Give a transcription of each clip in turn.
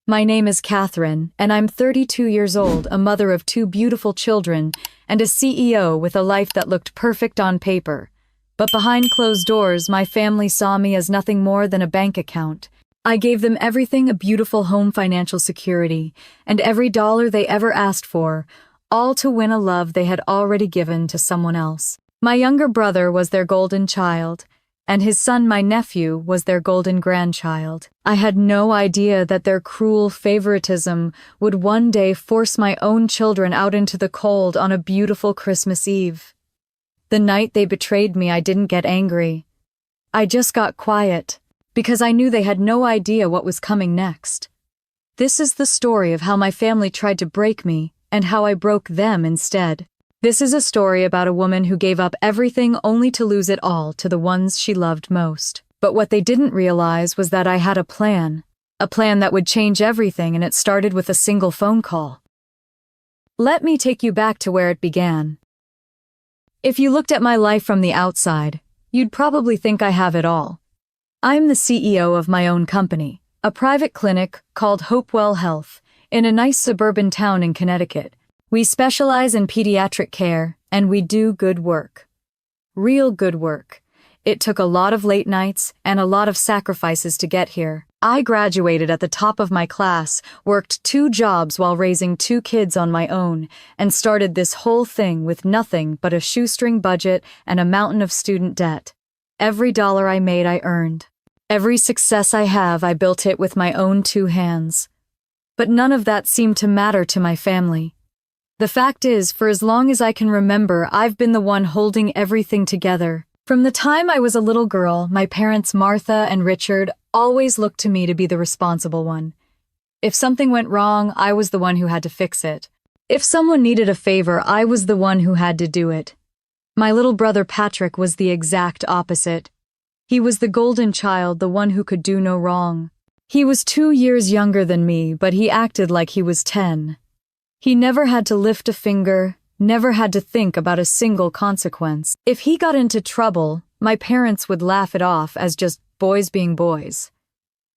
My name is Catherine, and I'm 32 years old, a mother of two beautiful children, and a CEO with a life that looked perfect on paper. But behind closed doors, my family saw me as nothing more than a bank account. I gave them everything: a beautiful home, financial security, and every dollar they ever asked for, all to win a love they had already given to someone else. My younger brother was their golden child, and his son, my nephew, was their golden grandchild. I had no idea that their cruel favoritism would one day force my own children out into the cold on a beautiful Christmas Eve. The night they betrayed me, I didn't get angry. I just got quiet, because I knew they had no idea what was coming next. This is the story of how my family tried to break me, and how I broke them instead. This is a story about a woman who gave up everything only to lose it all to the ones she loved most. But what they didn't realize was that I had a plan that would change everything, and it started with a single phone call. Let me take you back to where it began. If you looked at my life from the outside, you'd probably think I have it all. I'm the CEO of my own company, a private clinic called Hopewell Health, in a nice suburban town in Connecticut. We specialize in pediatric care, and we do good work. Real good work. It took a lot of late nights and a lot of sacrifices to get here. I graduated at the top of my class, worked 2 jobs while raising 2 kids on my own, and started this whole thing with nothing but a shoestring budget and a mountain of student debt. Every dollar I made, I earned. Every success I have, I built it with my own 2 hands. But none of that seemed to matter to my family. The fact is, for as long as I can remember, I've been the one holding everything together. From the time I was a little girl, my parents, Martha and Richard, always looked to me to be the responsible one. If something went wrong, I was the one who had to fix it. If someone needed a favor, I was the one who had to do it. My little brother Patrick was the exact opposite. He was the golden child, the one who could do no wrong. He was 2 years younger than me, but he acted like he was 10. He never had to lift a finger, never had to think about a single consequence. If he got into trouble, my parents would laugh it off as just boys being boys.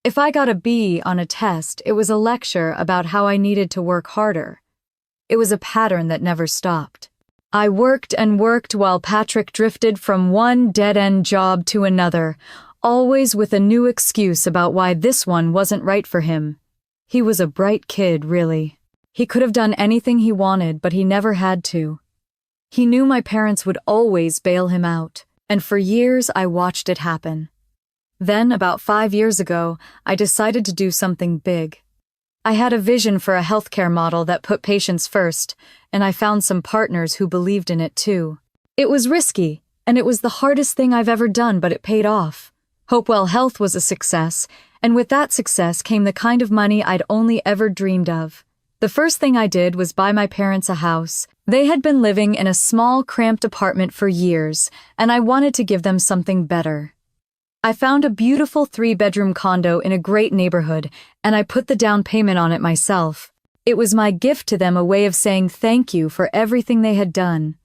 If I got a B on a test, it was a lecture about how I needed to work harder. It was a pattern that never stopped. I worked and worked while Patrick drifted from one dead-end job to another, always with a new excuse about why this one wasn't right for him. He was a bright kid, really. He could have done anything he wanted, but he never had to. He knew my parents would always bail him out, and for years I watched it happen. Then, about 5 years ago, I decided to do something big. I had a vision for a healthcare model that put patients first, and I found some partners who believed in it too. It was risky, and it was the hardest thing I've ever done, but it paid off. Hopewell Health was a success, and with that success came the kind of money I'd only ever dreamed of. The first thing I did was buy my parents a house. They had been living in a small, cramped apartment for years, and I wanted to give them something better. I found a beautiful 3-bedroom condo in a great neighborhood, and I put the down payment on it myself. It was my gift to them, a way of saying thank you for everything they had done.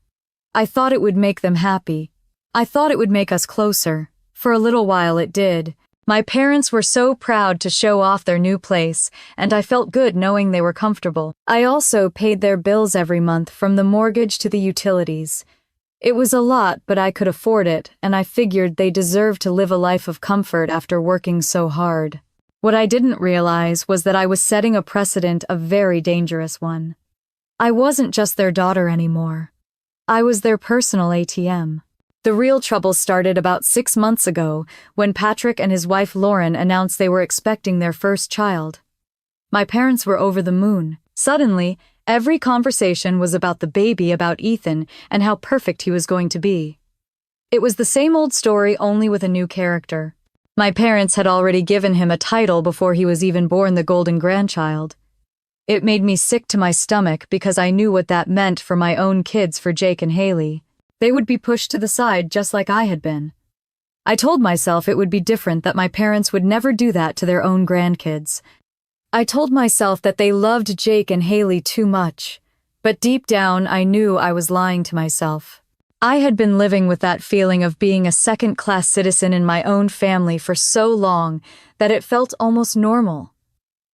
I thought it would make them happy. I thought it would make us closer. For a little while it did. My parents were so proud to show off their new place, and I felt good knowing they were comfortable. I also paid their bills every month, from the mortgage to the utilities. It was a lot, but I could afford it, and I figured they deserved to live a life of comfort after working so hard. What I didn't realize was that I was setting a precedent, a very dangerous one. I wasn't just their daughter anymore. I was their personal ATM. The real trouble started about 6 months ago, when Patrick and his wife Lauren announced they were expecting their first child. My parents were over the moon. Suddenly, every conversation was about the baby, about Ethan, and how perfect he was going to be. It was the same old story, only with a new character. My parents had already given him a title before he was even born, the golden grandchild. It made me sick to my stomach because I knew what that meant for my own kids, for Jake and Haley. They would be pushed to the side just like I had been. I told myself it would be different, that my parents would never do that to their own grandkids. I told myself that they loved Jake and Haley too much, but deep down I knew I was lying to myself. I had been living with that feeling of being a second-class citizen in my own family for so long that it felt almost normal.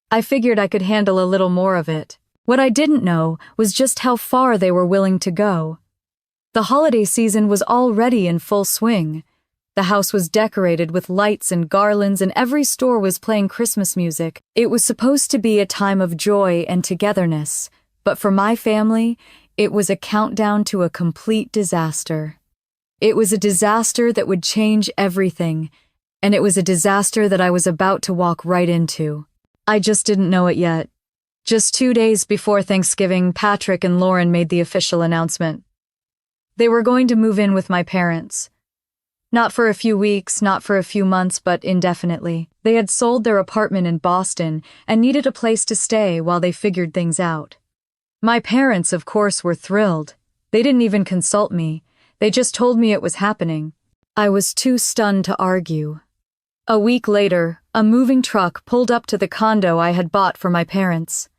I figured I could handle a little more of it. What I didn't know was just how far they were willing to go. The holiday season was already in full swing. The house was decorated with lights and garlands, and every store was playing Christmas music. It was supposed to be a time of joy and togetherness, but for my family, it was a countdown to a complete disaster. It was a disaster that would change everything, and it was a disaster that I was about to walk right into. I just didn't know it yet. Just 2 days before Thanksgiving, Patrick and Lauren made the official announcement. They were going to move in with my parents. Not for a few weeks, not for a few months, but indefinitely. They had sold their apartment in Boston and needed a place to stay while they figured things out. My parents, of course, were thrilled. They didn't even consult me. They just told me it was happening. I was too stunned to argue. A week later, a moving truck pulled up to the condo I had bought for my parents.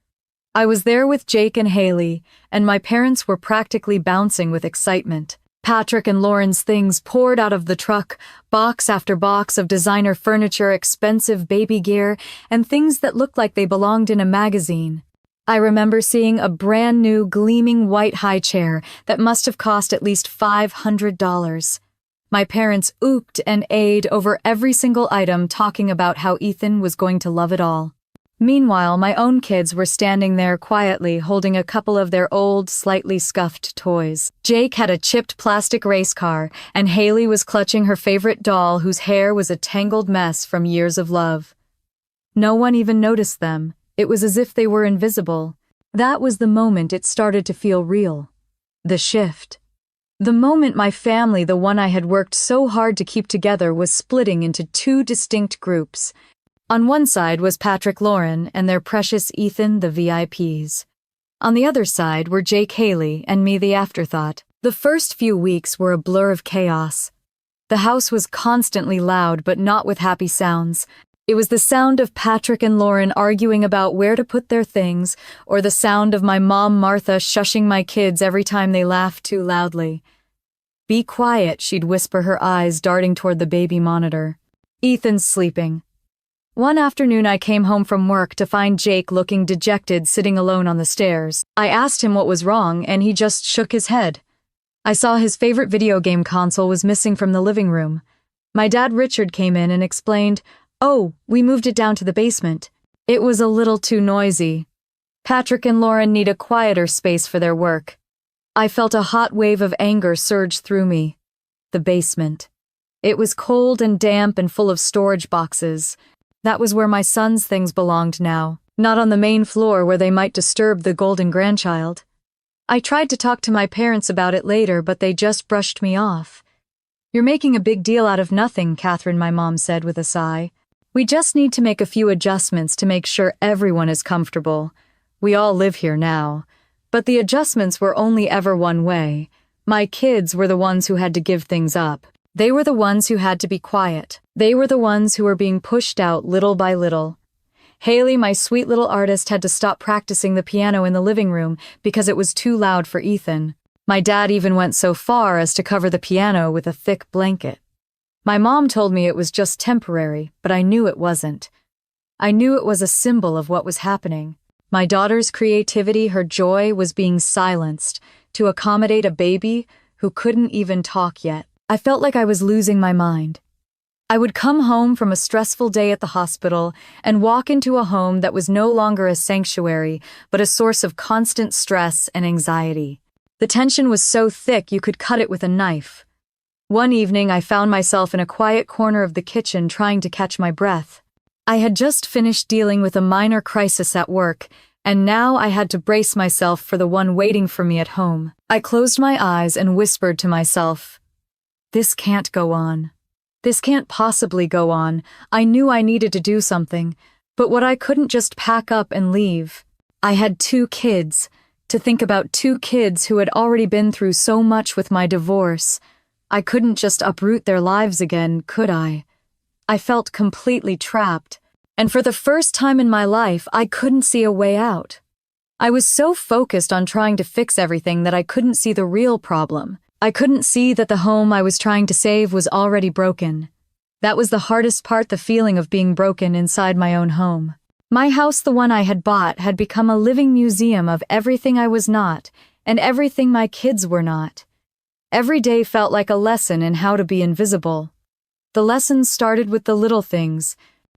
I was there with Jake and Haley, and my parents were practically bouncing with excitement. Patrick and Lauren's things poured out of the truck, box after box of designer furniture, expensive baby gear, and things that looked like they belonged in a magazine. I remember seeing a brand new gleaming white high chair that must have cost at least $500. My parents ooped and ahed over every single item, talking about how Ethan was going to love it all. Meanwhile, my own kids were standing there quietly holding a couple of their old, slightly scuffed toys. Jake had a chipped plastic race car, and Haley was clutching her favorite doll whose hair was a tangled mess from years of love. No one even noticed them. It was as if they were invisible. That was the moment it started to feel real. The shift. The moment my family, the one I had worked so hard to keep together, was splitting into two distinct groups. On one side was Patrick Lauren and their precious Ethan, the VIPs. On the other side were Jake Haley and me, the afterthought. The first few weeks were a blur of chaos. The house was constantly loud, but not with happy sounds. It was the sound of Patrick and Lauren arguing about where to put their things, or the sound of my mom Martha shushing my kids every time they laughed too loudly. "Be quiet," she'd whisper, her eyes darting toward the baby monitor. "Ethan's sleeping." One afternoon I came home from work to find Jake looking dejected, sitting alone on the stairs. I asked him what was wrong, and he just shook his head. I saw his favorite video game console was missing from the living room. My dad Richard came in and explained, "Oh, we moved it down to the basement. It was a little too noisy. Patrick and Lauren need a quieter space for their work." I felt a hot wave of anger surge through me. The basement. It was cold and damp and full of storage boxes. That was where my son's things belonged now, not on the main floor where they might disturb the golden grandchild. I tried to talk to my parents about it later, but they just brushed me off. "You're making a big deal out of nothing," Catherine, my mom, said with a sigh. "We just need to make a few adjustments to make sure everyone is comfortable. We all live here now." But the adjustments were only ever one way. My kids were the ones who had to give things up. They were the ones who had to be quiet. They were the ones who were being pushed out little by little. Haley, my sweet little artist, had to stop practicing the piano in the living room because it was too loud for Ethan. My dad even went so far as to cover the piano with a thick blanket. My mom told me it was just temporary, but I knew it wasn't. I knew it was a symbol of what was happening. My daughter's creativity, her joy, was being silenced to accommodate a baby who couldn't even talk yet. I felt like I was losing my mind. I would come home from a stressful day at the hospital and walk into a home that was no longer a sanctuary, but a source of constant stress and anxiety. The tension was so thick you could cut it with a knife. One evening, I found myself in a quiet corner of the kitchen trying to catch my breath. I had just finished dealing with a minor crisis at work, and now I had to brace myself for the one waiting for me at home. I closed my eyes and whispered to myself, "This can't go on. This can't possibly go on." I knew I needed to do something, but I couldn't just pack up and leave. I had 2 kids. To think about 2 kids who had already been through so much with my divorce. I couldn't just uproot their lives again, could I? I felt completely trapped, and for the first time in my life, I couldn't see a way out. I was so focused on trying to fix everything that I couldn't see the real problem. I couldn't see that the home I was trying to save was already broken. That was the hardest part, the feeling of being broken inside my own home. My house, the one I had bought, had become a living museum of everything I was not, and everything my kids were not. Every day felt like a lesson in how to be invisible. The lessons started with the little things.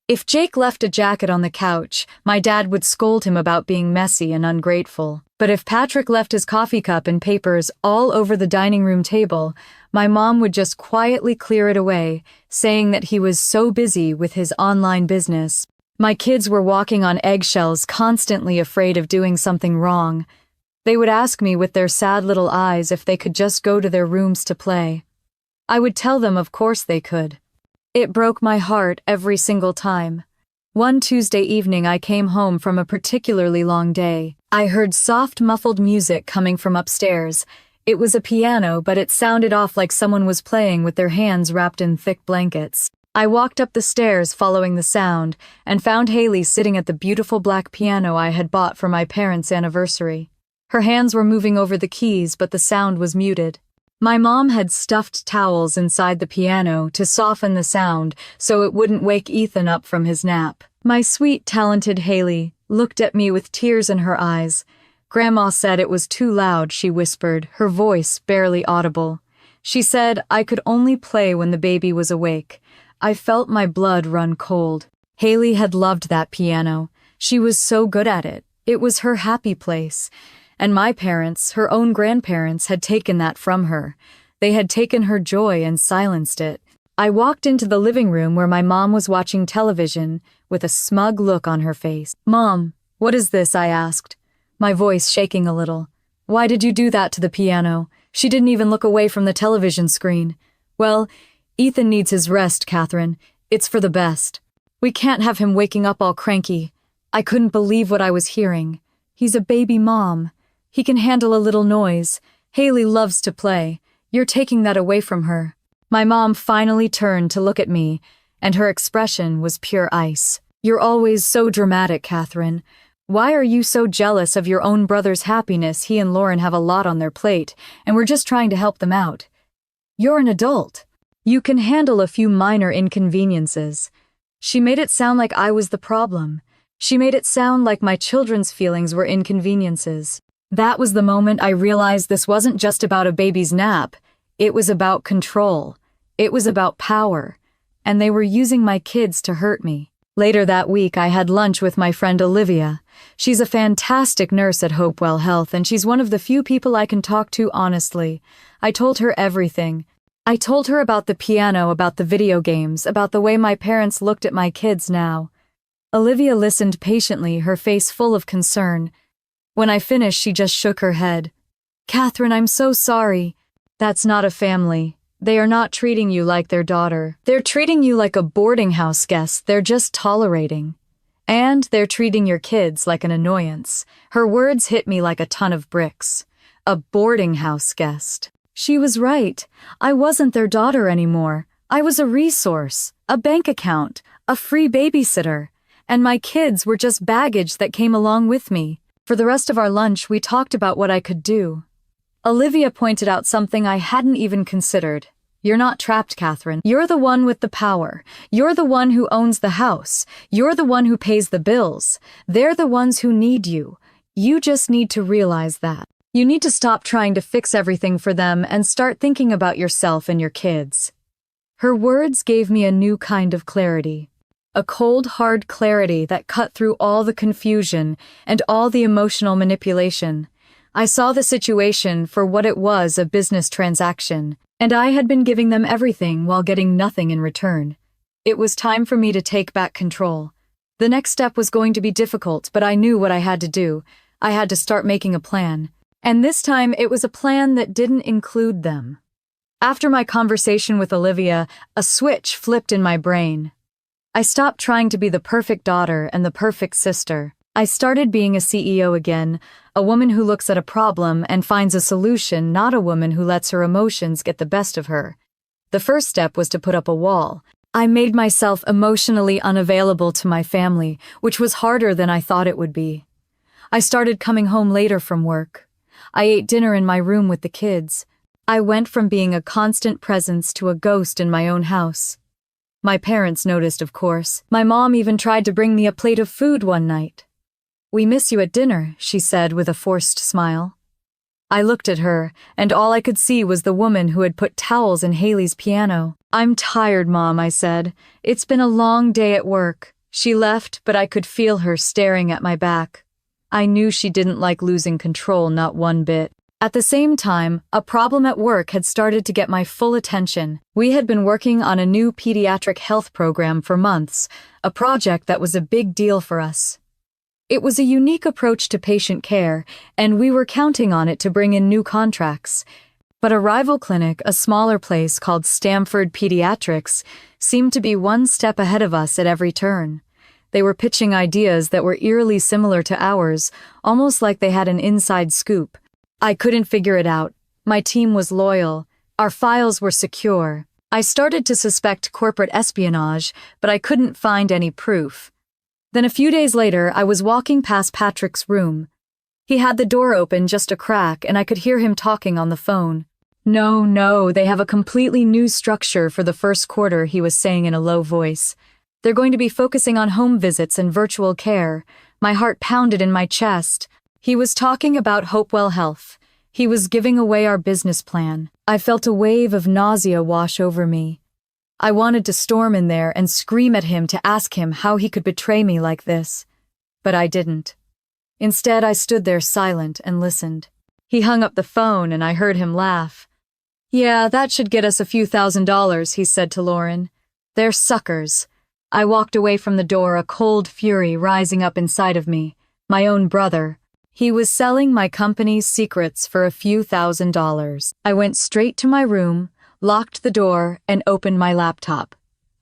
If Jake left a jacket on the couch, my dad would scold him about being messy and ungrateful. But if Patrick left his coffee cup and papers all over the dining room table, my mom would just quietly clear it away, saying that he was so busy with his online business. My kids were walking on eggshells, constantly afraid of doing something wrong. They would ask me with their sad little eyes if they could just go to their rooms to play. I would tell them of course they could. It broke my heart every single time. One Tuesday evening I came home from a particularly long day. I heard soft muffled music coming from upstairs. It was a piano, but it sounded off like someone was playing with their hands wrapped in thick blankets. I walked up the stairs following the sound, and found Haley sitting at the beautiful black piano I had bought for my parents' anniversary. Her hands were moving over the keys, but the sound was muted. My mom had stuffed towels inside the piano to soften the sound so it wouldn't wake Ethan up from his nap. My sweet, talented Haley looked at me with tears in her eyes. Grandma said it was too loud, she whispered, her voice barely audible. She said I could only play when the baby was awake. I felt my blood run cold. Haley had loved that piano. She was so good at it. It was her happy place. And my parents, her own grandparents, had taken that from her. They had taken her joy and silenced it. I walked into the living room where my mom was watching television with a smug look on her face. "Mom, what is this?" I asked, my voice shaking a little. "Why did you do that to the piano?" She didn't even look away from the television screen. "Well, Ethan needs his rest, Catherine. It's for the best. We can't have him waking up all cranky." I couldn't believe what I was hearing. He's a baby mom. He can handle a little noise. Haley loves to play. You're taking that away from her. My mom finally turned to look at me, and her expression was pure ice. "You're always so dramatic, Catherine. Why are you so jealous of your own brother's happiness? He and Lauren have a lot on their plate, and we're just trying to help them out. You're an adult. You can handle a few minor inconveniences." She made it sound like I was the problem. She made it sound like my children's feelings were inconveniences. That was the moment I realized this wasn't just about a baby's nap. It was about control. It was about power. And they were using my kids to hurt me. Later that week, I had lunch with my friend Olivia. She's a fantastic nurse at Hopewell Health, and she's one of the few people I can talk to honestly. I told her everything. I told her about the piano, about the video games, about the way my parents looked at my kids now. Olivia listened patiently, her face full of concern. When I finished, she just shook her head. "Catherine, I'm so sorry. That's not a family. They are not treating you like their daughter. They're treating you like a boarding house guest. They're just tolerating. And they're treating your kids like an annoyance." Her words hit me like a ton of bricks. A boarding house guest. She was right. I wasn't their daughter anymore. I was a resource, a bank account, a free babysitter. And my kids were just baggage that came along with me. For the rest of our lunch, we talked about what I could do. Olivia pointed out something I hadn't even considered. "You're not trapped, Catherine. You're the one with the power. You're the one who owns the house. You're the one who pays the bills. They're the ones who need you. You just need to realize that. You need to stop trying to fix everything for them and start thinking about yourself and your kids." Her words gave me a new kind of clarity. A cold, hard clarity that cut through all the confusion and all the emotional manipulation. I saw the situation for what it was, a business transaction, and I had been giving them everything while getting nothing in return. It was time for me to take back control. The next step was going to be difficult, but I knew what I had to do. I had to start making a plan. And this time, it was a plan that didn't include them. After my conversation with Olivia, a switch flipped in my brain. I stopped trying to be the perfect daughter and the perfect sister. I started being a CEO again, a woman who looks at a problem and finds a solution, not a woman who lets her emotions get the best of her. The first step was to put up a wall. I made myself emotionally unavailable to my family, which was harder than I thought it would be. I started coming home later from work. I ate dinner in my room with the kids. I went from being a constant presence to a ghost in my own house. My parents noticed, of course. My mom even tried to bring me a plate of food one night. "We miss you at dinner," she said with a forced smile. I looked at her, and all I could see was the woman who had put towels in Haley's piano. "I'm tired, Mom," I said. "It's been a long day at work." She left, but I could feel her staring at my back. I knew she didn't like losing control, not one bit. At the same time, a problem at work had started to get my full attention. We had been working on a new pediatric health program for months, a project that was a big deal for us. It was a unique approach to patient care, and we were counting on it to bring in new contracts. But a rival clinic, a smaller place called Stamford Pediatrics, seemed to be one step ahead of us at every turn. They were pitching ideas that were eerily similar to ours, almost like they had an inside scoop. I couldn't figure it out. My team was loyal. Our files were secure. I started to suspect corporate espionage, but I couldn't find any proof. Then a few days later, I was walking past Patrick's room. He had the door open just a crack, and I could hear him talking on the phone. No, they have a completely new structure for the first quarter," he was saying in a low voice. "They're going to be focusing on home visits and virtual care." My heart pounded in my chest. He was talking about Hopewell Health. He was giving away our business plan. I felt a wave of nausea wash over me. I wanted to storm in there and scream at him to ask him how he could betray me like this. But I didn't. Instead, I stood there silent and listened. He hung up the phone and I heard him laugh. "Yeah, that should get us a few $1,000s," he said to Lauren. "They're suckers." I walked away from the door, a cold fury rising up inside of me. My own brother. He was selling my company's secrets for a few $1,000s. I went straight to my room, locked the door, and opened my laptop.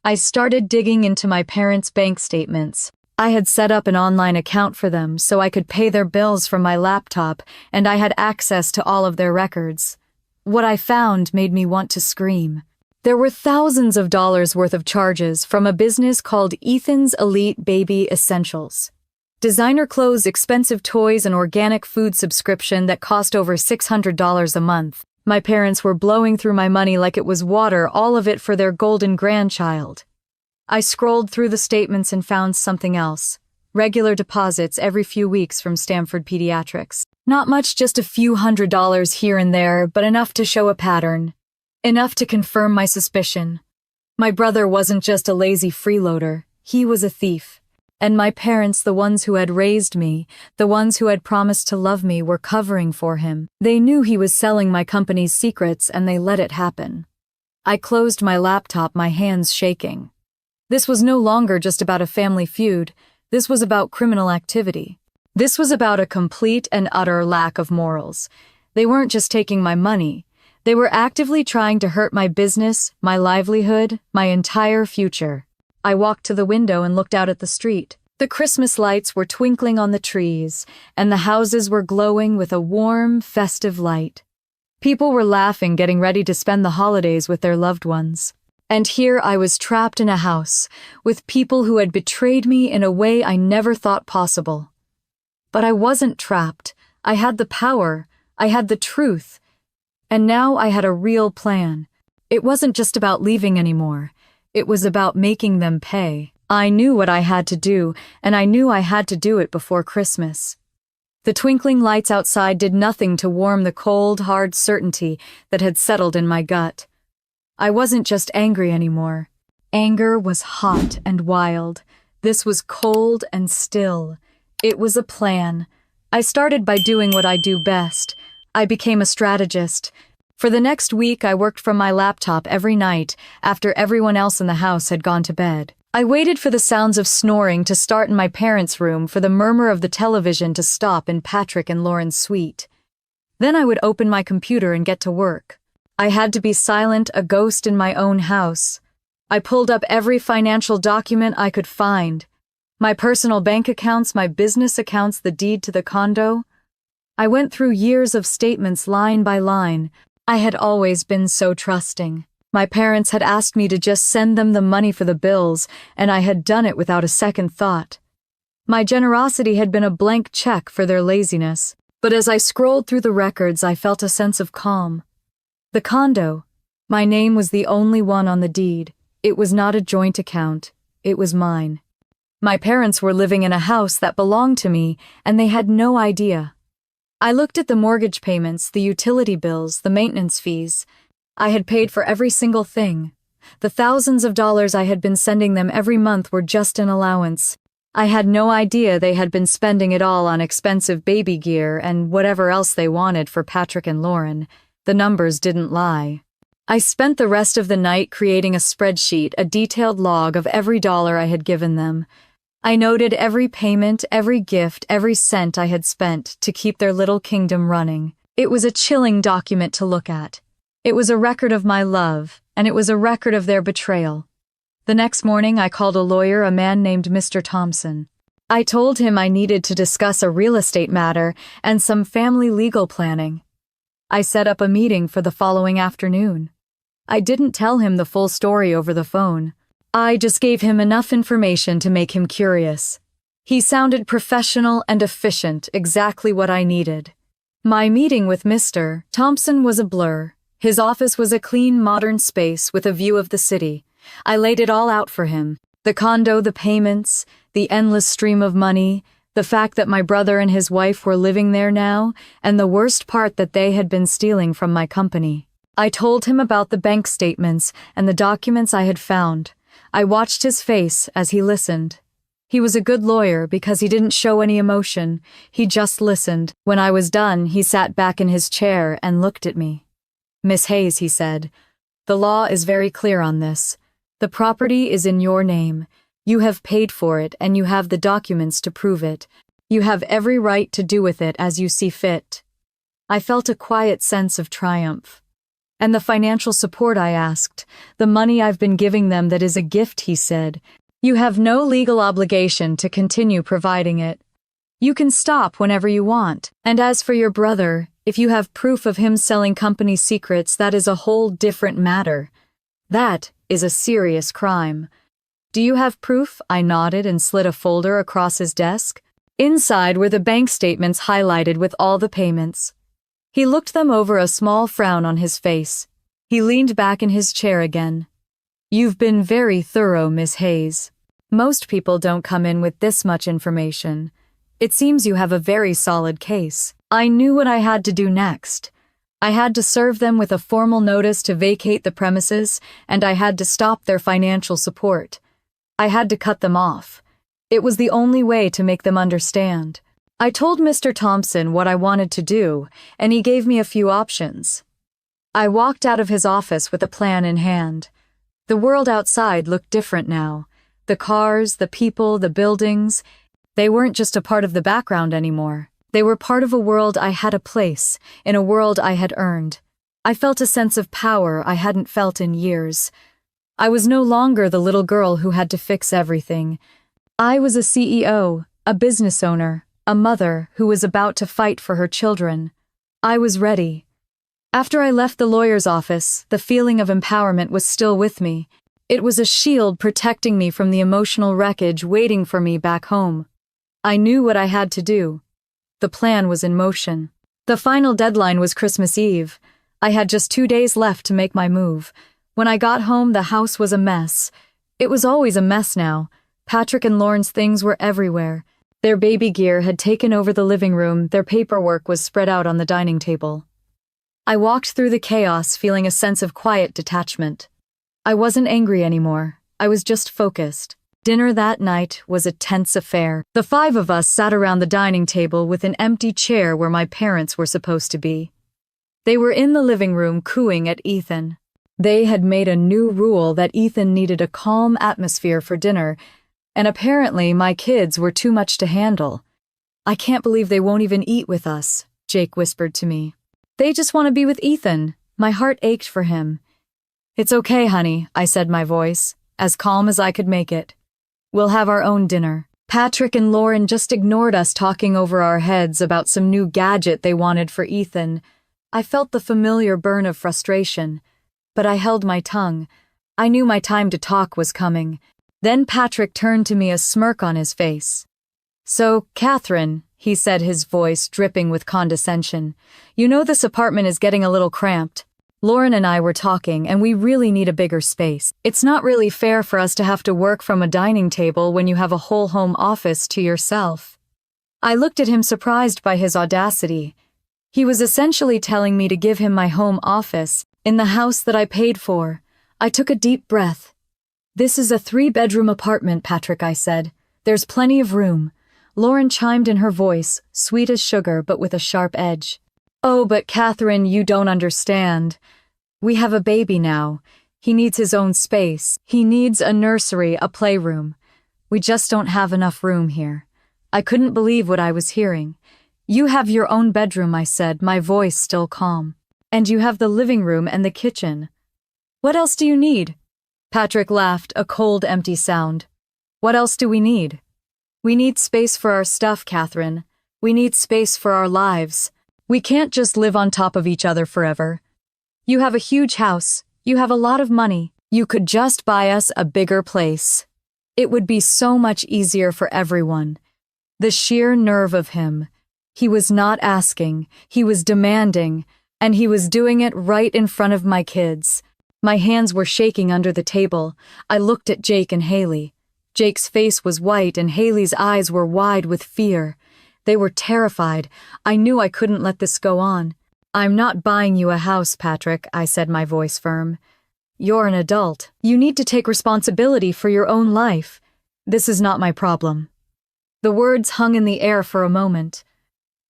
I started digging into my parents' bank statements. I had set up an online account for them so I could pay their bills from my laptop, and I had access to all of their records. What I found made me want to scream. There were thousands of dollars worth of charges from a business called Ethan's Elite Baby Essentials. Designer clothes, expensive toys, and organic food subscription that cost over $600 a month. My parents were blowing through my money like it was water, all of it for their golden grandchild. I scrolled through the statements and found something else. Regular deposits every few weeks from Stamford Pediatrics. Not much, just a few $100s here and there, but enough to show a pattern. Enough to confirm my suspicion. My brother wasn't just a lazy freeloader, he was a thief. And my parents, the ones who had raised me, the ones who had promised to love me, were covering for him. They knew he was selling my company's secrets, and they let it happen. I closed my laptop, my hands shaking. This was no longer just about a family feud. This was about criminal activity. This was about a complete and utter lack of morals. They weren't just taking my money. They were actively trying to hurt my business, my livelihood, my entire future. I walked to the window and looked out at the street. The Christmas lights were twinkling on the trees, and the houses were glowing with a warm, festive light. People were laughing, getting ready to spend the holidays with their loved ones. And here I was trapped in a house, with people who had betrayed me in a way I never thought possible. But I wasn't trapped. I had the power. I had the truth. And now I had a real plan. It wasn't just about leaving anymore. It was about making them pay. I knew what I had to do, and I knew I had to do it before Christmas. The twinkling lights outside did nothing to warm the cold, hard certainty that had settled in my gut. I wasn't just angry anymore. Anger was hot and wild. This was cold and still. It was a plan. I started by doing what I do best. I became a strategist. For the next week, I worked from my laptop every night after everyone else in the house had gone to bed. I waited for the sounds of snoring to start in my parents' room, for the murmur of the television to stop in Patrick and Lauren's suite. Then I would open my computer and get to work. I had to be silent, a ghost in my own house. I pulled up every financial document I could find. My personal bank accounts, my business accounts, the deed to the condo. I went through years of statements line by line. I had always been so trusting. My parents had asked me to just send them the money for the bills, and I had done it without a second thought. My generosity had been a blank check for their laziness. But as I scrolled through the records, I felt a sense of calm. The condo. My name was the only one on the deed. It was not a joint account. It was mine. My parents were living in a house that belonged to me, and they had no idea. I looked at the mortgage payments, the utility bills, the maintenance fees. I had paid for every single thing. The thousands of dollars I had been sending them every month were just an allowance. I had no idea they had been spending it all on expensive baby gear and whatever else they wanted for Patrick and Lauren. The numbers didn't lie. I spent the rest of the night creating a spreadsheet, a detailed log of every dollar I had given them. I noted every payment, every gift, every cent I had spent to keep their little kingdom running. It was a chilling document to look at. It was a record of my love, and it was a record of their betrayal. The next morning, I called a lawyer, a man named Mr. Thompson. I told him I needed to discuss a real estate matter and some family legal planning. I set up a meeting for the following afternoon. I didn't tell him the full story over the phone. I just gave him enough information to make him curious. He sounded professional and efficient, exactly what I needed. My meeting with Mr. Thompson was a blur. His office was a clean, modern space with a view of the city. I laid it all out for him. The condo, the payments, the endless stream of money, the fact that my brother and his wife were living there now, and the worst part that they had been stealing from my company. I told him about the bank statements and the documents I had found. I watched his face as he listened. He was a good lawyer because he didn't show any emotion. He just listened. When I was done, he sat back in his chair and looked at me. "Miss Hayes," he said, "the law is very clear on this. The property is in your name. You have paid for it and you have the documents to prove it. You have every right to do with it as you see fit." I felt a quiet sense of triumph. "And the financial support?" I asked. "The money I've been giving them that is a gift," he said. "You have no legal obligation to continue providing it. You can stop whenever you want. And as for your brother, if you have proof of him selling company secrets, that is a whole different matter. That is a serious crime." "Do you have proof?" I nodded and slid a folder across his desk. Inside were the bank statements highlighted with all the payments. He looked them over, a small frown on his face. He leaned back in his chair again. "You've been very thorough, Miss Hayes. Most people don't come in with this much information. It seems you have a very solid case." I knew what I had to do next. I had to serve them with a formal notice to vacate the premises, and I had to stop their financial support. I had to cut them off. It was the only way to make them understand. I told Mr. Thompson what I wanted to do, and he gave me a few options. I walked out of his office with a plan in hand. The world outside looked different now. The cars, the people, the buildings, they weren't just a part of the background anymore. They were part of a world I had a place, in a world I had earned. I felt a sense of power I hadn't felt in years. I was no longer the little girl who had to fix everything. I was a CEO, a business owner, a mother who was about to fight for her children. I was ready. After I left the lawyer's office, the feeling of empowerment was still with me. It was a shield protecting me from the emotional wreckage waiting for me back home. I knew what I had to do. The plan was in motion. The final deadline was Christmas Eve. I had just 2 days left to make my move. When I got home, the house was a mess. It was always a mess now. Patrick and Lauren's things were everywhere. Their baby gear had taken over the living room. Their paperwork was spread out on the dining table. I walked through the chaos, feeling a sense of quiet detachment. I wasn't angry anymore. I was just focused. Dinner that night was a tense affair. The 5 of us sat around the dining table with an empty chair where my parents were supposed to be. They were in the living room cooing at Ethan. They had made a new rule that Ethan needed a calm atmosphere for dinner, and apparently my kids were too much to handle. "I can't believe they won't even eat with us," Jake whispered to me. "They just want to be with Ethan." My heart ached for him. "It's okay, honey," I said, my voice as calm as I could make it. "We'll have our own dinner." Patrick and Lauren just ignored us talking over our heads about some new gadget they wanted for Ethan. I felt the familiar burn of frustration, but I held my tongue. I knew my time to talk was coming. Then Patrick turned to me, a smirk on his face. "So, Catherine," he said, his voice dripping with condescension, "you know this apartment is getting a little cramped. Lauren and I were talking, and we really need a bigger space. It's not really fair for us to have to work from a dining table when you have a whole home office to yourself. I looked at him, surprised by his audacity. He was essentially telling me to give him my home office in the house that I paid for. I took a deep breath. "This is a 3-bedroom apartment, Patrick," I said. "There's plenty of room." Lauren chimed in, her voice sweet as sugar but with a sharp edge. "Oh, but Catherine, you don't understand. We have a baby now. He needs his own space. He needs a nursery, a playroom. We just don't have enough room here." I couldn't believe what I was hearing. "You have your own bedroom," I said, my voice still calm. "And you have the living room and the kitchen. What else do you need?" Patrick laughed, a cold, empty sound. "What else do we need? We need space for our stuff, Catherine. We need space for our lives. We can't just live on top of each other forever. You have a huge house. You have a lot of money. You could just buy us a bigger place. It would be so much easier for everyone." The sheer nerve of him. He was not asking, he was demanding, and he was doing it right in front of my kids. My hands were shaking under the table. I looked at Jake and Haley. Jake's face was white and Haley's eyes were wide with fear. They were terrified. I knew I couldn't let this go on. "I'm not buying you a house, Patrick," I said, my voice firm. "You're an adult. You need to take responsibility for your own life. This is not my problem." The words hung in the air for a moment.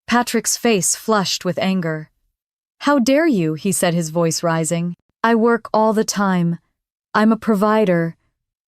Patrick's face flushed with anger. "How dare you?" he said, his voice rising. "I work all the time. I'm a provider.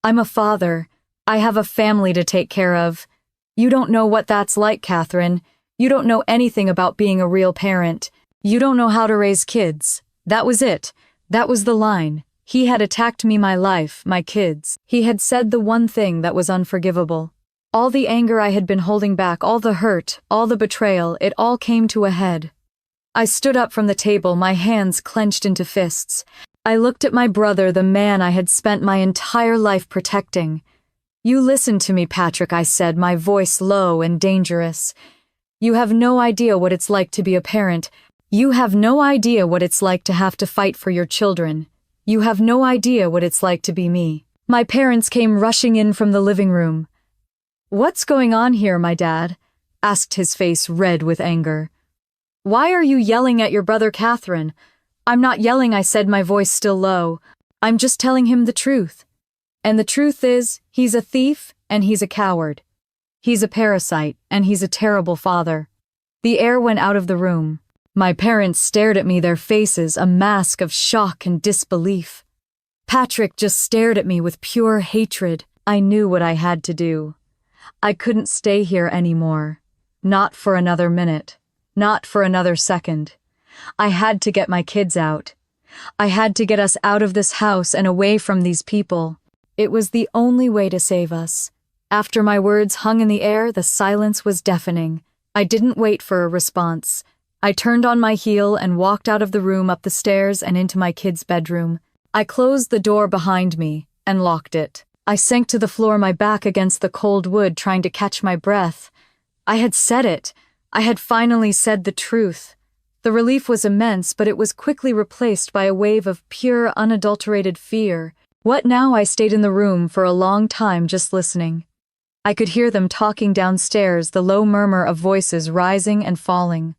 I'm a father. I have a family to take care of. You don't know what that's like, Catherine. You don't know anything about being a real parent. You don't know how to raise kids." That was it. That was the line. He had attacked me, my life, my kids. He had said the one thing that was unforgivable. All the anger I had been holding back, all the hurt, all the betrayal, it all came to a head. I stood up from the table, my hands clenched into fists. I looked at my brother, the man I had spent my entire life protecting. "You listen to me, Patrick," I said, my voice low and dangerous. "You have no idea what it's like to be a parent. You have no idea what it's like to have to fight for your children. You have no idea what it's like to be me." My parents came rushing in from the living room. "What's going on here, my dad?" asked, his face red with anger. "Why are you yelling at your brother, Catherine?" "I'm not yelling," I said, my voice still low. "I'm just telling him the truth. And the truth is, he's a thief and he's a coward. He's a parasite and he's a terrible father." The air went out of the room. My parents stared at me, their faces a mask of shock and disbelief. Patrick just stared at me with pure hatred. I knew what I had to do. I couldn't stay here anymore. Not for another minute. Not for another second. I had to get my kids out. I had to get us out of this house and away from these people. It was the only way to save us. After my words hung in the air, the silence was deafening. I didn't wait for a response. I turned on my heel and walked out of the room, up the stairs and into my kids' bedroom. I closed the door behind me and locked it. I sank to the floor, my back against the cold wood, trying to catch my breath. I had said it. I had finally said the truth. The relief was immense, but it was quickly replaced by a wave of pure, unadulterated fear. What now? I stayed in the room for a long time, just listening. I could hear them talking downstairs, the low murmur of voices rising and falling.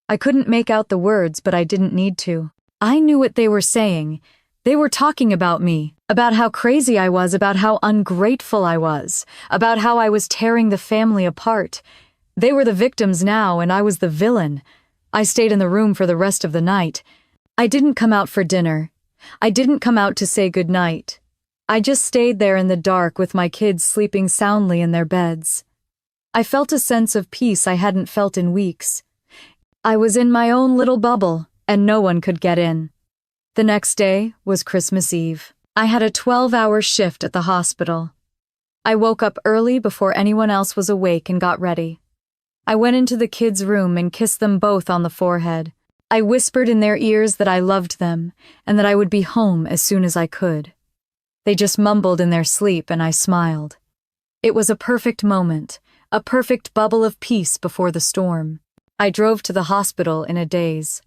I couldn't make out the words, but I didn't need to. I knew what they were saying. They were talking about me, about how crazy I was, about how ungrateful I was, about how I was tearing the family apart. They were the victims now, and I was the villain. I stayed in the room for the rest of the night. I didn't come out for dinner. I didn't come out to say goodnight. I just stayed there in the dark with my kids sleeping soundly in their beds. I felt a sense of peace I hadn't felt in weeks. I was in my own little bubble, and no one could get in. The next day was Christmas Eve. I had a 12-hour shift at the hospital. I woke up early before anyone else was awake and got ready. I went into the kids' room and kissed them both on the forehead. I whispered in their ears that I loved them and that I would be home as soon as I could. They just mumbled in their sleep, and I smiled. It was a perfect moment, a perfect bubble of peace before the storm. I drove to the hospital in a daze.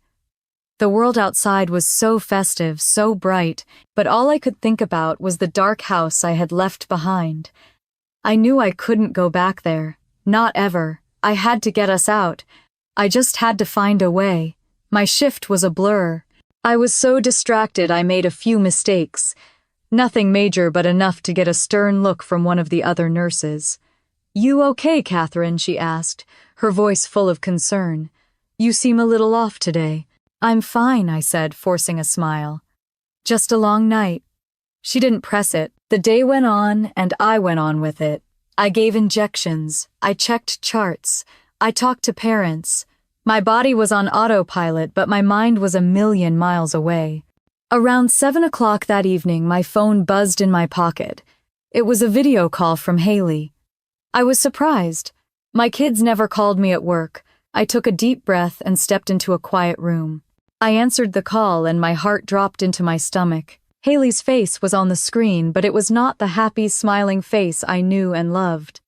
The world outside was so festive, so bright, but all I could think about was the dark house I had left behind. I knew I couldn't go back there. Not ever. I had to get us out. I just had to find a way. My shift was a blur. I was so distracted I made a few mistakes. Nothing major, but enough to get a stern look from one of the other nurses. "You okay, Catherine?" she asked, her voice full of concern. "You seem a little off today." "I'm fine," I said, forcing a smile. "Just a long night." She didn't press it. The day went on, and I went on with it. I gave injections. I checked charts. I talked to parents. My body was on autopilot, but my mind was a million miles away. Around 7 o'clock that evening, my phone buzzed in my pocket. It was a video call from Haley. I was surprised. My kids never called me at work. I took a deep breath and stepped into a quiet room. I answered the call and my heart dropped into my stomach. Haley's face was on the screen, but it was not the happy, smiling face I knew and loved.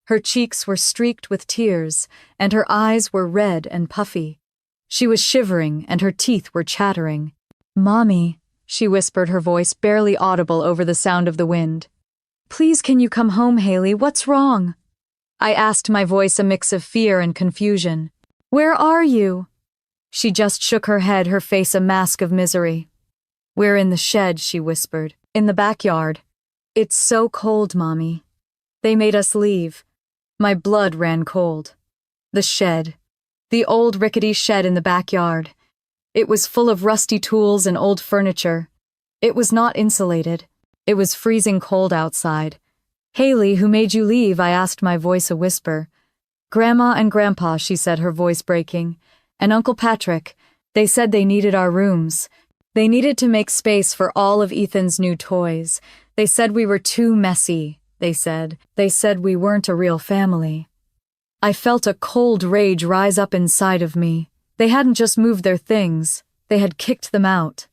Her cheeks were streaked with tears, and her eyes were red and puffy. She was shivering, and her teeth were chattering. "Mommy," she whispered, her voice barely audible over the sound of the wind. "Please, can you come home, Haley? What's wrong?" I asked, my voice a mix of fear and confusion. "Where are you?" She just shook her head, her face a mask of misery. "We're in the shed," she whispered. "In the backyard. It's so cold, Mommy. They made us leave." My blood ran cold. The shed. The old rickety shed in the backyard. It was full of rusty tools and old furniture. It was not insulated. It was freezing cold outside. "Haley, who made you leave?" I asked, my voice a whisper. "Grandma and Grandpa," she said, her voice breaking. "And Uncle Patrick. They said they needed our rooms. They needed to make space for all of Ethan's new toys. They said we were too messy, they said. They said we weren't a real family." I felt a cold rage rise up inside of me. They hadn't just moved their things, they had kicked them out.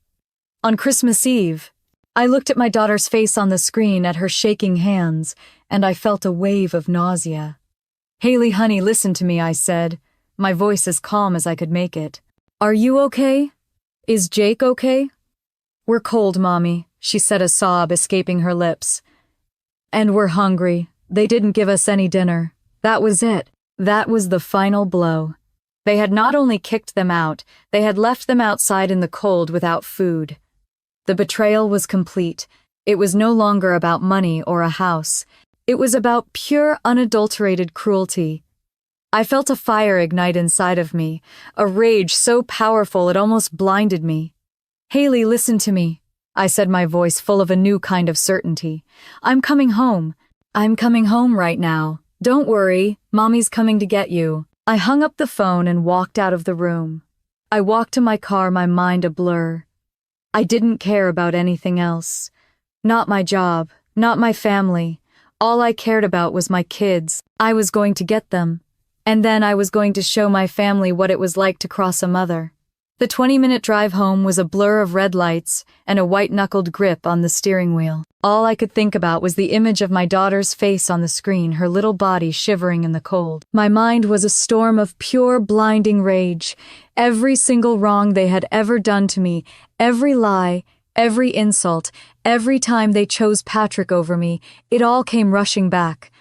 On Christmas Eve, I looked at my daughter's face on the screen, at her shaking hands, and I felt a wave of nausea. "Haley, honey, listen to me," I said, my voice as calm as I could make it. "Are you okay? Is Jake okay?" "We're cold, Mommy," she said, a sob escaping her lips. "And we're hungry. They didn't give us any dinner." That was it. That was the final blow. They had not only kicked them out, they had left them outside in the cold without food. The betrayal was complete. It was no longer about money or a house. It was about pure, unadulterated cruelty. I felt a fire ignite inside of me, a rage so powerful it almost blinded me. "Haley, listen to me," I said, my voice full of a new kind of certainty. "I'm coming home. I'm coming home right now. Don't worry, Mommy's coming to get you." I hung up the phone and walked out of the room. I walked to my car, my mind a blur. I didn't care about anything else. Not my job, not my family. All I cared about was my kids. I was going to get them. And then I was going to show my family what it was like to cross a mother. The 20-minute drive home was a blur of red lights and a white-knuckled grip on the steering wheel. All I could think about was the image of my daughter's face on the screen, her little body shivering in the cold. My mind was a storm of pure, blinding rage. Every single wrong they had ever done to me, every lie, every insult, every time they chose Patrick over me, it all came rushing back.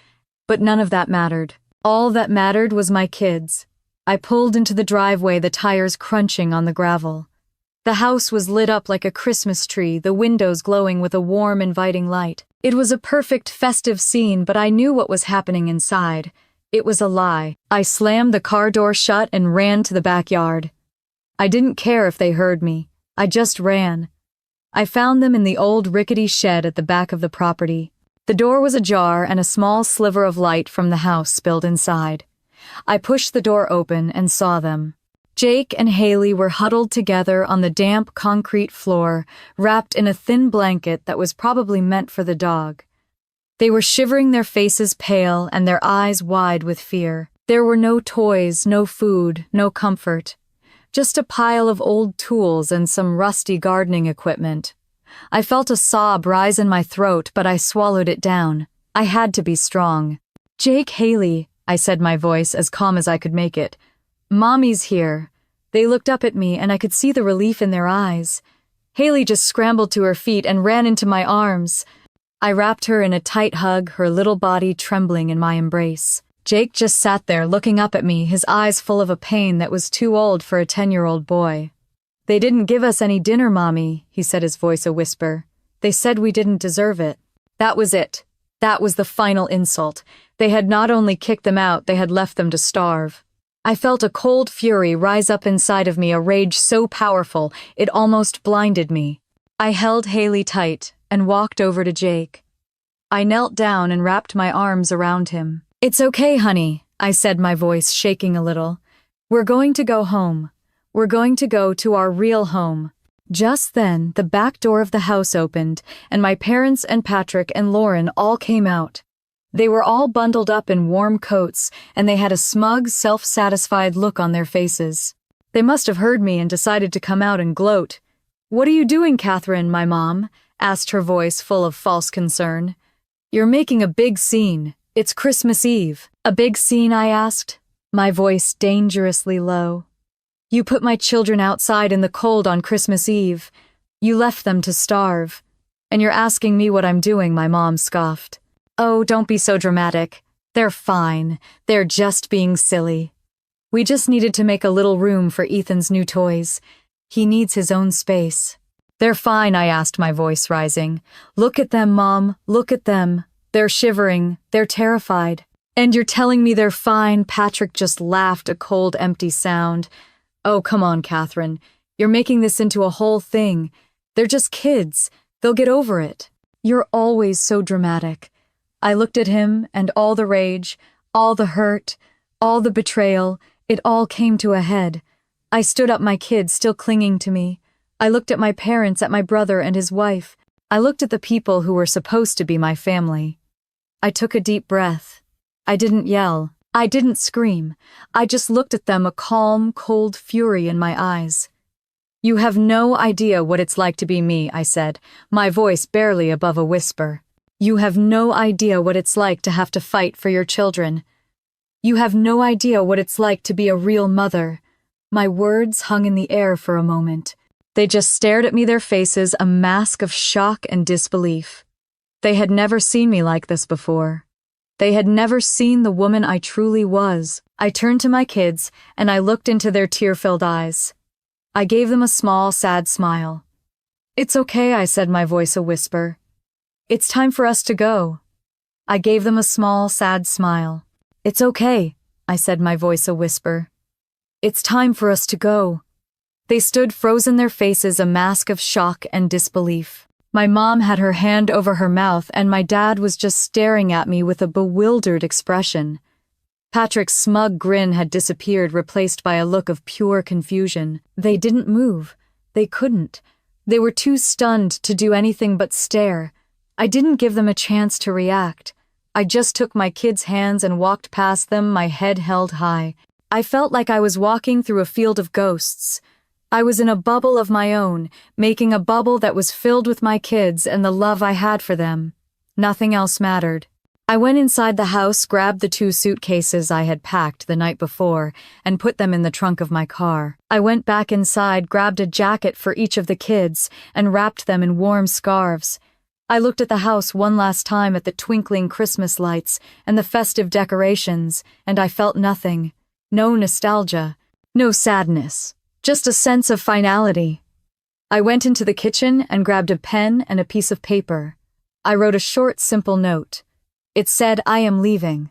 But none of that mattered. All that mattered was my kids. I pulled into the driveway, the tires crunching on the gravel. The house was lit up like a Christmas tree, the windows glowing with a warm, inviting light. It was a perfect, festive scene, but I knew what was happening inside. It was a lie. I slammed the car door shut and ran to the backyard. I didn't care if they heard me. I just ran. I found them in the old rickety shed at the back of the property. The door was ajar and a small sliver of light from the house spilled inside. I pushed the door open and saw them. Jake and Haley were huddled together on the damp concrete floor, wrapped in a thin blanket that was probably meant for the dog. They were shivering, their faces pale and their eyes wide with fear. There were no toys, no food, no comfort. Just a pile of old tools and some rusty gardening equipment. I felt a sob rise in my throat, but I swallowed it down. I had to be strong. "Jake, Haley," I said, my voice as calm as I could make it. "Mommy's here. They looked up at me and I could see the relief in their eyes. Haley just scrambled to her feet and ran into my arms. I wrapped her in a tight hug, her little body trembling in my embrace. Jake just sat there looking up at me, his eyes full of a pain that was too old for a 10-year-old boy. "They didn't give us any dinner, Mommy," he said, his voice a whisper. "They said we didn't deserve it." That was it. That was the final insult. They had not only kicked them out, they had left them to starve. I felt a cold fury rise up inside of me, a rage so powerful it almost blinded me. I held Haley tight and walked over to Jake. I knelt down and wrapped my arms around him. "It's okay, honey," I said, my voice shaking a little. "We're going to go home. We're going to go to our real home." Just then, the back door of the house opened, and my parents and Patrick and Lauren all came out. They were all bundled up in warm coats, and they had a smug, self-satisfied look on their faces. They must have heard me and decided to come out and gloat. "What are you doing, Catherine?" my mom asked, her voice full of false concern. "You're making a big scene. It's Christmas Eve." "A big scene?" I asked, my voice dangerously low. "You put my children outside in the cold on Christmas Eve. You left them to starve. And you're asking me what I'm doing," my mom scoffed. "Oh, don't be so dramatic. They're fine. They're just being silly. We just needed to make a little room for Ethan's new toys. He needs his own space." "They're fine," I asked, my voice rising. "Look at them, Mom. Look at them. They're shivering. They're terrified." "And you're telling me they're fine?" Patrick just laughed, a cold, empty sound. "Oh, come on, Catherine. You're making this into a whole thing. They're just kids. They'll get over it." "You're always so dramatic." I looked at him, and all the rage, all the hurt, all the betrayal, it all came to a head. I stood up, my kids still clinging to me. I looked at my parents, at my brother and his wife. I looked at the people who were supposed to be my family. I took a deep breath. I didn't yell. I didn't scream. I just looked at them, a calm, cold fury in my eyes. "You have no idea what it's like to be me," I said, my voice barely above a whisper. "You have no idea what it's like to have to fight for your children. You have no idea what it's like to be a real mother." My words hung in the air for a moment. They just stared at me, their faces a mask of shock and disbelief. They had never seen me like this before. They had never seen the woman I truly was. I turned to my kids, and I looked into their tear-filled eyes. I gave them a small, sad smile. "It's okay," I said, my voice a whisper. "It's time for us to go." I gave them a small, sad smile. "It's okay," I said, my voice a whisper. "It's time for us to go." They stood frozen, their faces a mask of shock and disbelief. My mom had her hand over her mouth, and my dad was just staring at me with a bewildered expression. Patrick's smug grin had disappeared, replaced by a look of pure confusion. They didn't move. They couldn't. They were too stunned to do anything but stare. I didn't give them a chance to react. I just took my kids' hands and walked past them, my head held high. I felt like I was walking through a field of ghosts. I was in a bubble of my own, making a bubble that was filled with my kids and the love I had for them. Nothing else mattered. I went inside the house, grabbed the 2 suitcases I had packed the night before, and put them in the trunk of my car. I went back inside, grabbed a jacket for each of the kids, and wrapped them in warm scarves. I looked at the house one last time, at the twinkling Christmas lights and the festive decorations, and I felt nothing. No nostalgia. No sadness. Just a sense of finality. I went into the kitchen and grabbed a pen and a piece of paper. I wrote a short, simple note. It said, "I am leaving.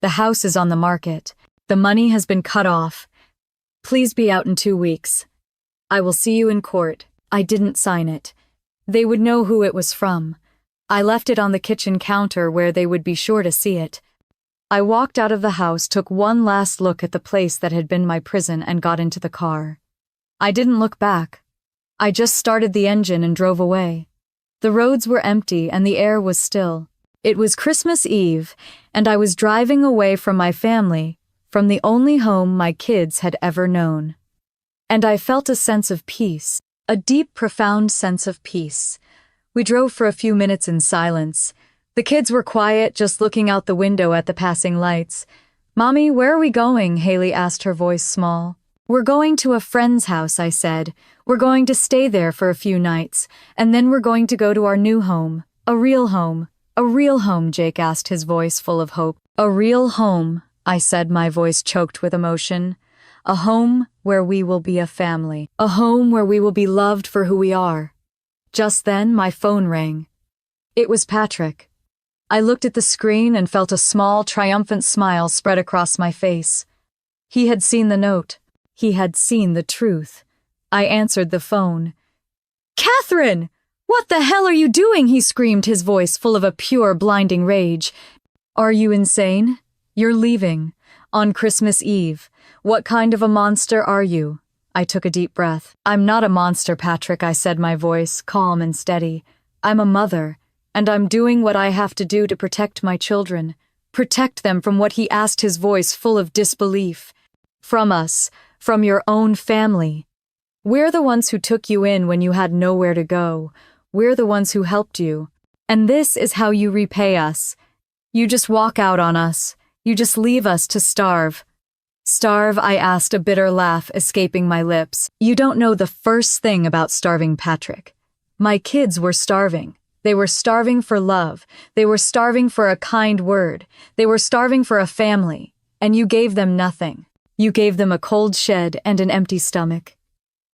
The house is on the market. The money has been cut off. Please be out in 2 weeks. I will see you in court." I didn't sign it. They would know who it was from. I left it on the kitchen counter where they would be sure to see it. I walked out of the house, took one last look at the place that had been my prison, and got into the car. I didn't look back. I just started the engine and drove away. The roads were empty and the air was still. It was Christmas Eve, and I was driving away from my family, from the only home my kids had ever known. And I felt a sense of peace, a deep, profound sense of peace. We drove for a few minutes in silence. The kids were quiet, just looking out the window at the passing lights. "Mommy, where are we going?" Haley asked, her voice small. "We're going to a friend's house," I said. "We're going to stay there for a few nights, and then we're going to go to our new home. A real home." "A real home?" Jake asked, his voice full of hope. "A real home," I said, my voice choked with emotion. "A home where we will be a family. A home where we will be loved for who we are." Just then, my phone rang. It was Patrick. I looked at the screen and felt a small, triumphant smile spread across my face. He had seen the note. He had seen the truth. I answered the phone. "Catherine! What the hell are you doing?" he screamed, his voice full of a pure, blinding rage. "Are you insane? You're leaving. On Christmas Eve. What kind of a monster are you?" I took a deep breath. "I'm not a monster, Patrick," I said, my voice calm and steady. "I'm a mother, and I'm doing what I have to do to protect my children. Protect them from what," he asked, his voice full of disbelief. "From us, from your own family. We're the ones who took you in when you had nowhere to go. We're the ones who helped you. And this is how you repay us. You just walk out on us. You just leave us to starve." "Starve?" I asked, a bitter laugh escaping my lips. "You don't know the first thing about starving, Patrick. My kids were starving. They were starving for love. They were starving for a kind word. They were starving for a family. And you gave them nothing. You gave them a cold shed and an empty stomach.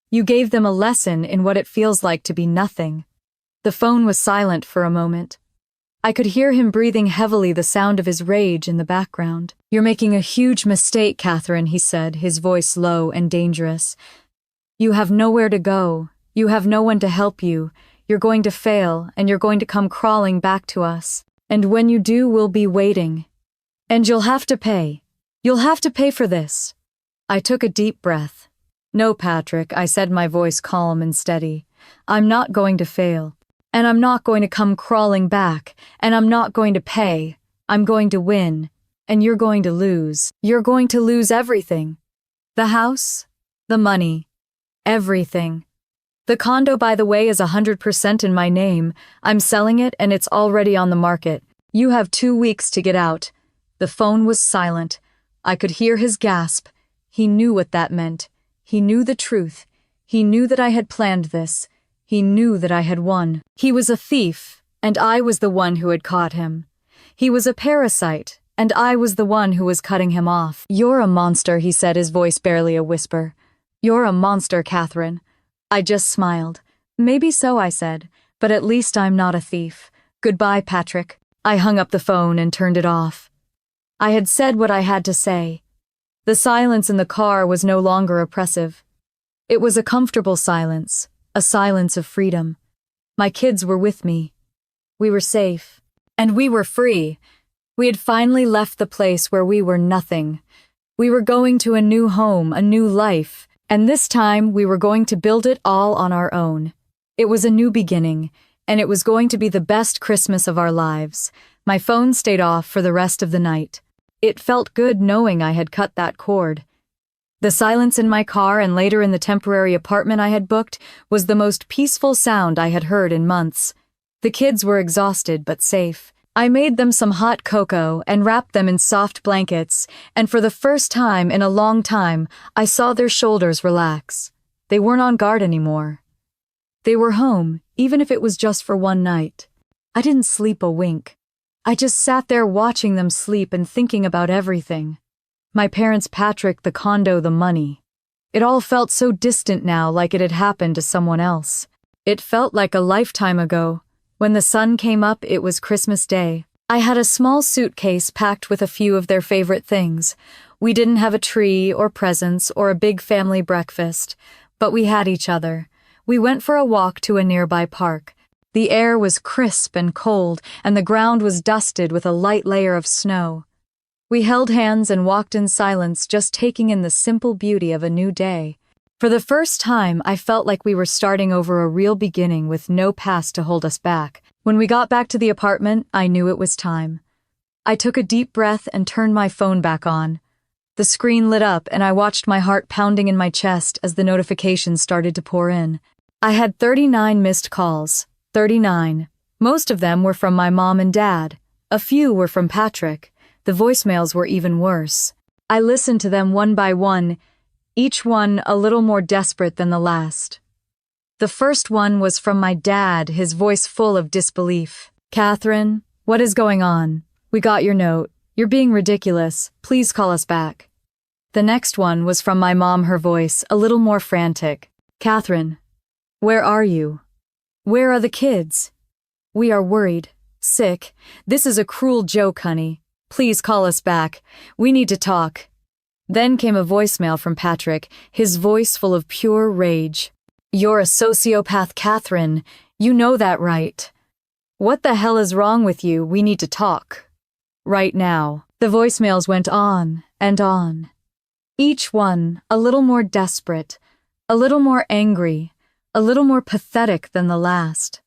You gave them a lesson in what it feels like to be nothing." The phone was silent for a moment. I could hear him breathing heavily, the sound of his rage in the background. "You're making a huge mistake, Catherine," he said, his voice low and dangerous. "You have nowhere to go. You have no one to help you. You're going to fail, and you're going to come crawling back to us. And when you do, we'll be waiting. And you'll have to pay. You'll have to pay for this." I took a deep breath. "No, Patrick," I said, my voice calm and steady. "I'm not going to fail. And I'm not going to come crawling back, and I'm not going to pay. I'm going to win, and you're going to lose. You're going to lose everything. The house, the money, everything. The condo, by the way, is 100% in my name. I'm selling it, and it's already on the market. You have 2 weeks to get out." The phone was silent. I could hear his gasp. He knew what that meant. He knew the truth. He knew that I had planned this. He knew that I had won. He was a thief, and I was the one who had caught him. He was a parasite, and I was the one who was cutting him off. "You're a monster," he said, his voice barely a whisper. "You're a monster, Catherine." I just smiled. "Maybe so," I said, "but at least I'm not a thief. Goodbye, Patrick." I hung up the phone and turned it off. I had said what I had to say. The silence in the car was no longer oppressive. It was a comfortable silence. A silence of freedom. My kids were with me. We were safe. And we were free. We had finally left the place where we were nothing. We were going to a new home, a new life, and this time we were going to build it all on our own. It was a new beginning, and it was going to be the best Christmas of our lives. My phone stayed off for the rest of the night. It felt good knowing I had cut that cord. The silence in my car and later in the temporary apartment I had booked was the most peaceful sound I had heard in months. The kids were exhausted but safe. I made them some hot cocoa and wrapped them in soft blankets, and for the first time in a long time, I saw their shoulders relax. They weren't on guard anymore. They were home, even if it was just for one night. I didn't sleep a wink. I just sat there watching them sleep and thinking about everything. My parents, Patrick, the condo, the money. It all felt so distant now, like it had happened to someone else. It felt like a lifetime ago. When the sun came up, it was Christmas Day. I had a small suitcase packed with a few of their favorite things. We didn't have a tree or presents or a big family breakfast, but we had each other. We went for a walk to a nearby park. The air was crisp and cold, and the ground was dusted with a light layer of snow. We held hands and walked in silence, just taking in the simple beauty of a new day. For the first time, I felt like we were starting over a real beginning with no past to hold us back. When we got back to the apartment, I knew it was time. I took a deep breath and turned my phone back on. The screen lit up, and I watched my heart pounding in my chest as the notifications started to pour in. I had 39 missed calls. 39. Most of them were from my mom and dad. A few were from Patrick. The voicemails were even worse. I listened to them one by one. each one a little more desperate than the last. The first one was from my dad, his voice full of disbelief. "Catherine, what is going on? We got your note. You're being ridiculous. Please call us back." The next one was from my mom, her voice a little more frantic. "Catherine, where are you? Where are the kids? We are worried, sick. This is a cruel joke, honey. Please call us back. We need to talk." Then came a voicemail from Patrick, his voice full of pure rage. "You're a sociopath, Catherine. You know that, right? What the hell is wrong with you? We need to talk. Right now." The voicemails went on and on. Each one a little more desperate, a little more angry, a little more pathetic than the last.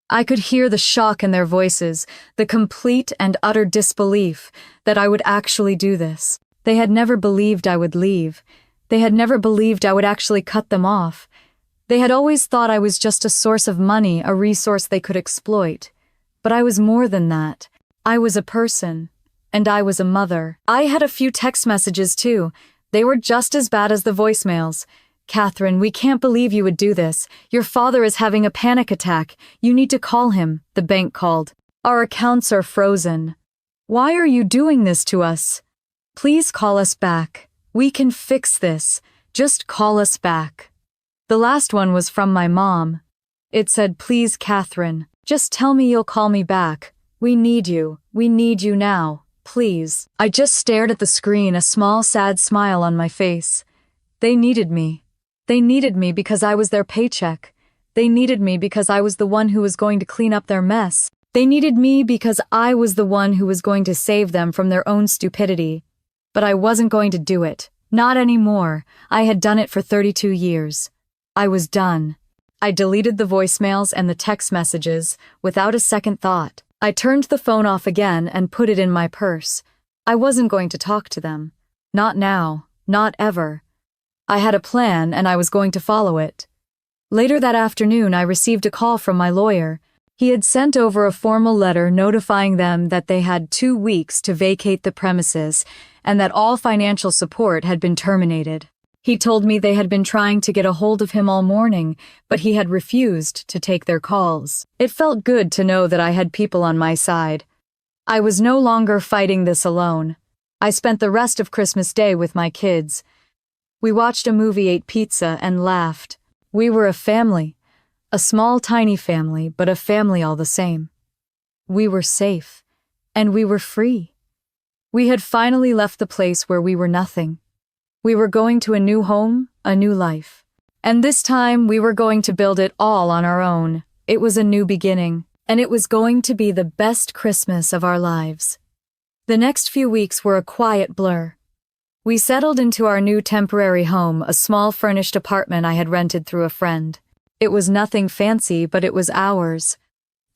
I could hear the shock in their voices, the complete and utter disbelief that I would actually do this. They had never believed I would leave. They had never believed I would actually cut them off. They had always thought I was just a source of money, a resource they could exploit. But I was more than that. I was a person, and I was a mother. I had a few text messages too. They were just as bad as the voicemails. "Catherine, we can't believe you would do this. Your father is having a panic attack. You need to call him," the bank called. "Our accounts are frozen. Why are you doing this to us? Please call us back. We can fix this. Just call us back." The last one was from my mom. It said, "Please, Catherine, just tell me you'll call me back. We need you. We need you now. Please." I just stared at the screen, a small, sad smile on my face. They needed me. They needed me because I was their paycheck. They needed me because I was the one who was going to clean up their mess. They needed me because I was the one who was going to save them from their own stupidity. But I wasn't going to do it. Not anymore. I had done it for 32 years. I was done. I deleted the voicemails and the text messages without a second thought. I turned the phone off again and put it in my purse. I wasn't going to talk to them. Not now. Not ever. I had a plan and I was going to follow it. Later that afternoon, I received a call from my lawyer. He had sent over a formal letter notifying them that they had 2 weeks to vacate the premises and that all financial support had been terminated. He told me they had been trying to get a hold of him all morning, but he had refused to take their calls. It felt good to know that I had people on my side. I was no longer fighting this alone. I spent the rest of Christmas Day with my kids. We watched a movie, ate pizza, and laughed. We were a family. A small, tiny family, but a family all the same. We were safe, and we were free. We had finally left the place where we were nothing. We were going to a new home, a new life. And this time, we were going to build it all on our own. It was a new beginning, and it was going to be the best Christmas of our lives. The next few weeks were a quiet blur. We settled into our new temporary home, a small furnished apartment I had rented through a friend. It was nothing fancy, but it was ours.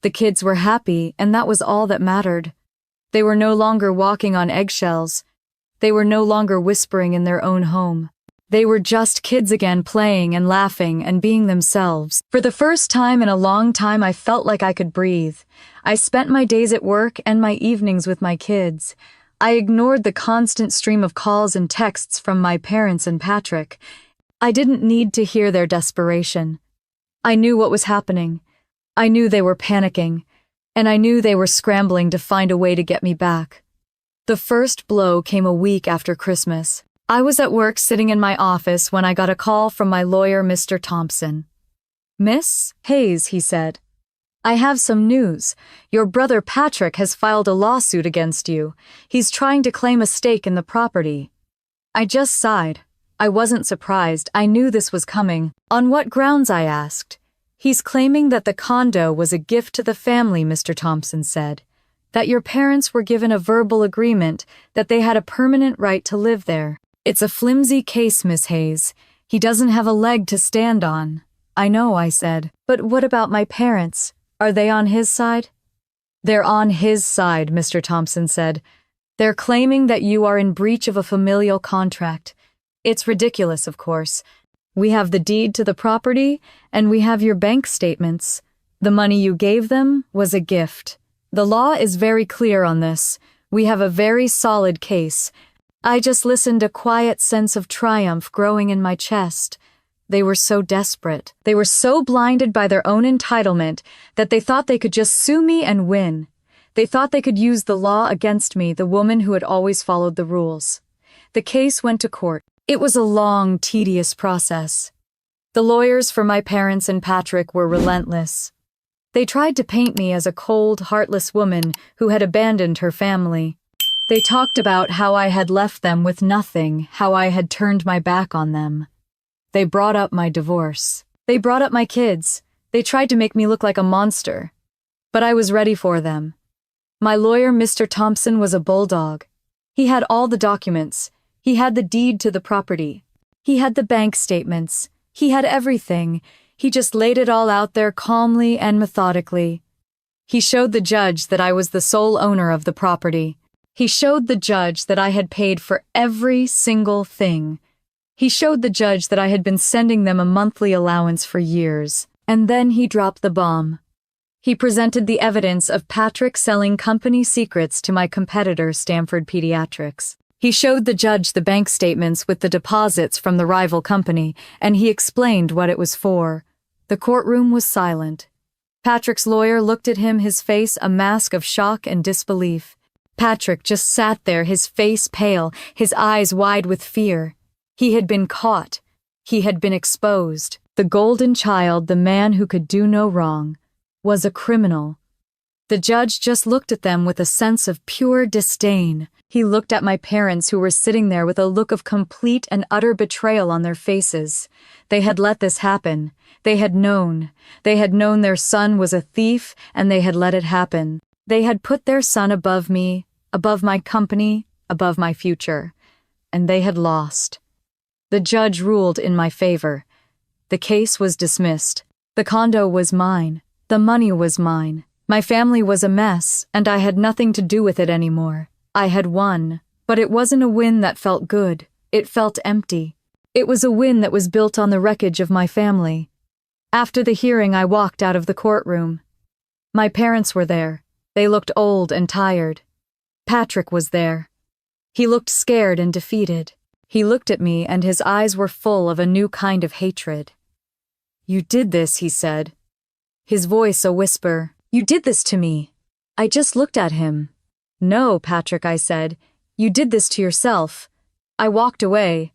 The kids were happy, and that was all that mattered. They were no longer walking on eggshells. They were no longer whispering in their own home. They were just kids again, playing and laughing and being themselves. For the first time in a long time, I felt like I could breathe. I spent my days at work and my evenings with my kids. I ignored the constant stream of calls and texts from my parents and Patrick. I didn't need to hear their desperation. I knew what was happening. I knew they were panicking, and I knew they were scrambling to find a way to get me back. The first blow came a week after Christmas. I was at work sitting in my office when I got a call from my lawyer, Mr. Thompson. "Miss Hayes," he said, "I have some news. Your brother Patrick has filed a lawsuit against you. He's trying to claim a stake in the property." I just sighed. I wasn't surprised. I knew this was coming. "On what grounds?" I asked. "He's claiming that the condo was a gift to the family," Mr. Thompson said. "That your parents were given a verbal agreement that they had a permanent right to live there. It's a flimsy case, Miss Hayes. He doesn't have a leg to stand on." "I know," I said. "But what about my parents? Are they on his side?" "They're on his side," Mr. Thompson said. "They're claiming that you are in breach of a familial contract. It's ridiculous, of course. We have the deed to the property, and we have your bank statements. The money you gave them was a gift. The law is very clear on this. We have a very solid case. I just listened, a quiet sense of triumph growing in my chest. They were so desperate. They were so blinded by their own entitlement that they thought they could just sue me and win. They thought they could use the law against me, the woman who had always followed the rules. The case went to court. It was a long, tedious process. The lawyers for my parents and Patrick were relentless. They tried to paint me as a cold, heartless woman who had abandoned her family. They talked about how I had left them with nothing, how I had turned my back on them. They brought up my divorce. They brought up my kids. They tried to make me look like a monster. But I was ready for them. My lawyer, Mr. Thompson, was a bulldog. He had all the documents. He had the deed to the property. He had the bank statements. He had everything. He just laid it all out there calmly and methodically. He showed the judge that I was the sole owner of the property. He showed the judge that I had paid for every single thing. He showed the judge that I had been sending them a monthly allowance for years. And then he dropped the bomb. He presented the evidence of Patrick selling company secrets to my competitor, Stanford Pediatrics. He showed the judge the bank statements with the deposits from the rival company, and he explained what it was for. The courtroom was silent. Patrick's lawyer looked at him, his face a mask of shock and disbelief. Patrick just sat there, his face pale, his eyes wide with fear. He had been caught. He had been exposed. The golden child, the man who could do no wrong, was a criminal. The judge just looked at them with a sense of pure disdain. He looked at my parents, who were sitting there with a look of complete and utter betrayal on their faces. They had let this happen. They had known. They had known their son was a thief, and they had let it happen. They had put their son above me, above my company, above my future. And they had lost. The judge ruled in my favor. The case was dismissed. The condo was mine. The money was mine. My family was a mess, and I had nothing to do with it anymore. I had won, but it wasn't a win that felt good. It felt empty. It was a win that was built on the wreckage of my family. After the hearing, I walked out of the courtroom. My parents were there. They looked old and tired. Patrick was there. He looked scared and defeated. He looked at me, and his eyes were full of a new kind of hatred. "You did this," he said. His voice a whisper. "You did this to me." I just looked at him. "No, Patrick," I said. "You did this to yourself." I walked away.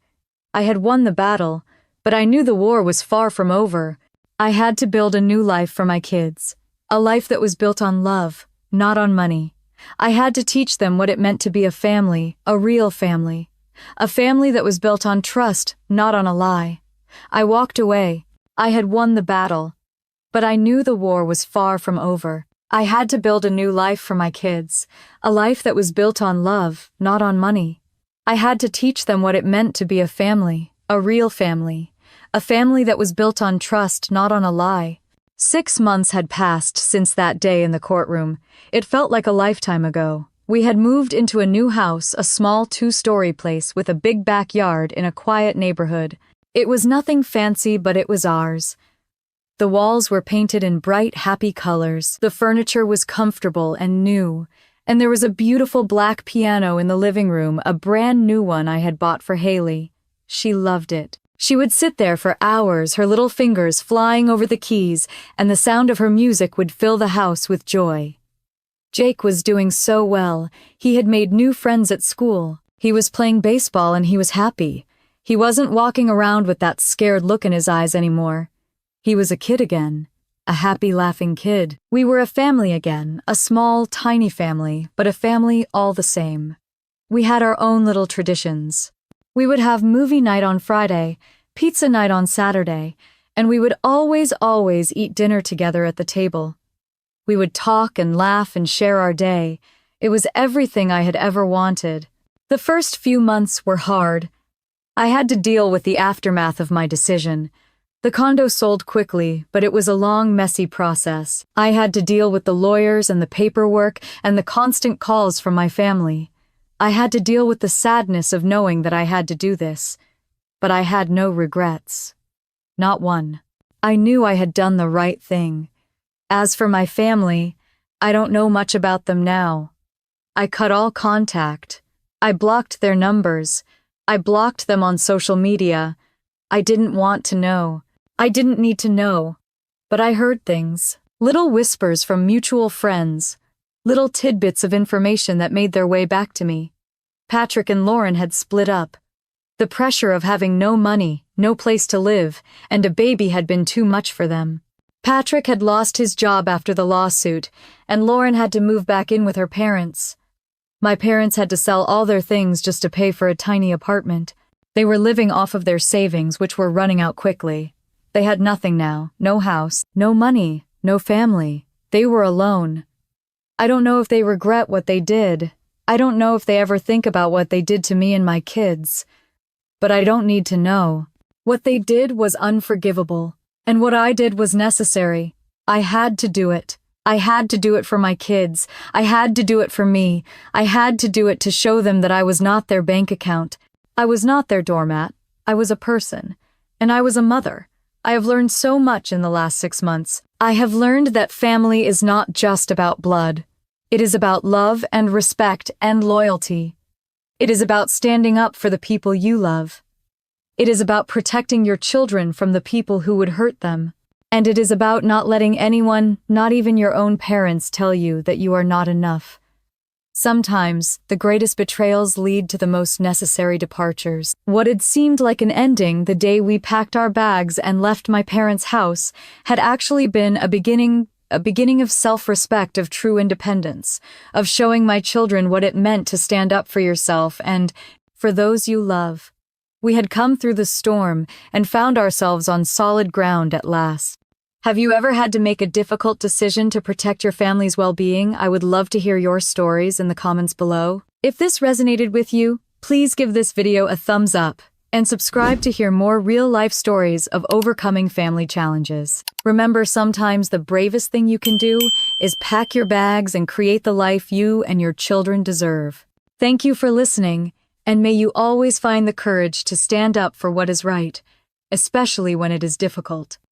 I had won the battle, but I knew the war was far from over. I had to build a new life for my kids. A life that was built on love, not on money. I had to teach them what it meant to be a family, a real family. A family that was built on trust, not on a lie. I walked away. I had won the battle. But I knew the war was far from over. I had to build a new life for my kids. A life that was built on love, not on money. I had to teach them what it meant to be a family, a real family. A family that was built on trust, not on a lie. 6 months had passed since that day in the courtroom. It felt like a lifetime ago. We had moved into a new house, a small 2-story place with a big backyard in a quiet neighborhood. It was nothing fancy, but it was ours. The walls were painted in bright, happy colors. The furniture was comfortable and new. And there was a beautiful black piano in the living room, a brand new one I had bought for Haley. She loved it. She would sit there for hours, her little fingers flying over the keys, and the sound of her music would fill the house with joy. Jake was doing so well. He had made new friends at school. He was playing baseball and he was happy. He wasn't walking around with that scared look in his eyes anymore. He was a kid again. A happy, laughing kid. We were a family again, a small, tiny family, but a family all the same. We had our own little traditions. We would have movie night on Friday, pizza night on Saturday, and we would always eat dinner together at the table. We would talk and laugh and share our day. It was everything I had ever wanted. The first few months were hard. I had to deal with the aftermath of my decision. The condo sold quickly, but it was a long, messy process. I had to deal with the lawyers and the paperwork and the constant calls from my family. I had to deal with the sadness of knowing that I had to do this. But I had no regrets. Not one. I knew I had done the right thing. As for my family, I don't know much about them now. I cut all contact. I blocked their numbers. I blocked them on social media. I didn't want to know. I didn't need to know. But I heard things. Little whispers from mutual friends. Little tidbits of information that made their way back to me. Patrick and Lauren had split up. The pressure of having no money, no place to live, and a baby had been too much for them. Patrick had lost his job after the lawsuit, and Lauren had to move back in with her parents. My parents had to sell all their things just to pay for a tiny apartment. They were living off of their savings, which were running out quickly. They had nothing now, no house, no money, no family. They were alone. I don't know if they regret what they did. I don't know if they ever think about what they did to me and my kids. But I don't need to know. What they did was unforgivable, and what I did was necessary. I had to do it. I had to do it for my kids. I had to do it for me. I had to do it to show them that I was not their bank account. I was not their doormat. I was a person. And I was a mother. I have learned so much in the last 6 months. I have learned that family is not just about blood. It is about love and respect and loyalty. It is about standing up for the people you love. It is about protecting your children from the people who would hurt them. And it is about not letting anyone, not even your own parents, tell you that you are not enough. Sometimes, the greatest betrayals lead to the most necessary departures. What had seemed like an ending the day we packed our bags and left my parents' house had actually been a beginning of self-respect, of true independence, of showing my children what it meant to stand up for yourself and for those you love. We had come through the storm and found ourselves on solid ground at last. Have you ever had to make a difficult decision to protect your family's well-being? I would love to hear your stories in the comments below. If this resonated with you, please give this video a thumbs up and subscribe to hear more real-life stories of overcoming family challenges. Remember, sometimes the bravest thing you can do is pack your bags and create the life you and your children deserve. Thank you for listening, and may you always find the courage to stand up for what is right, especially when it is difficult.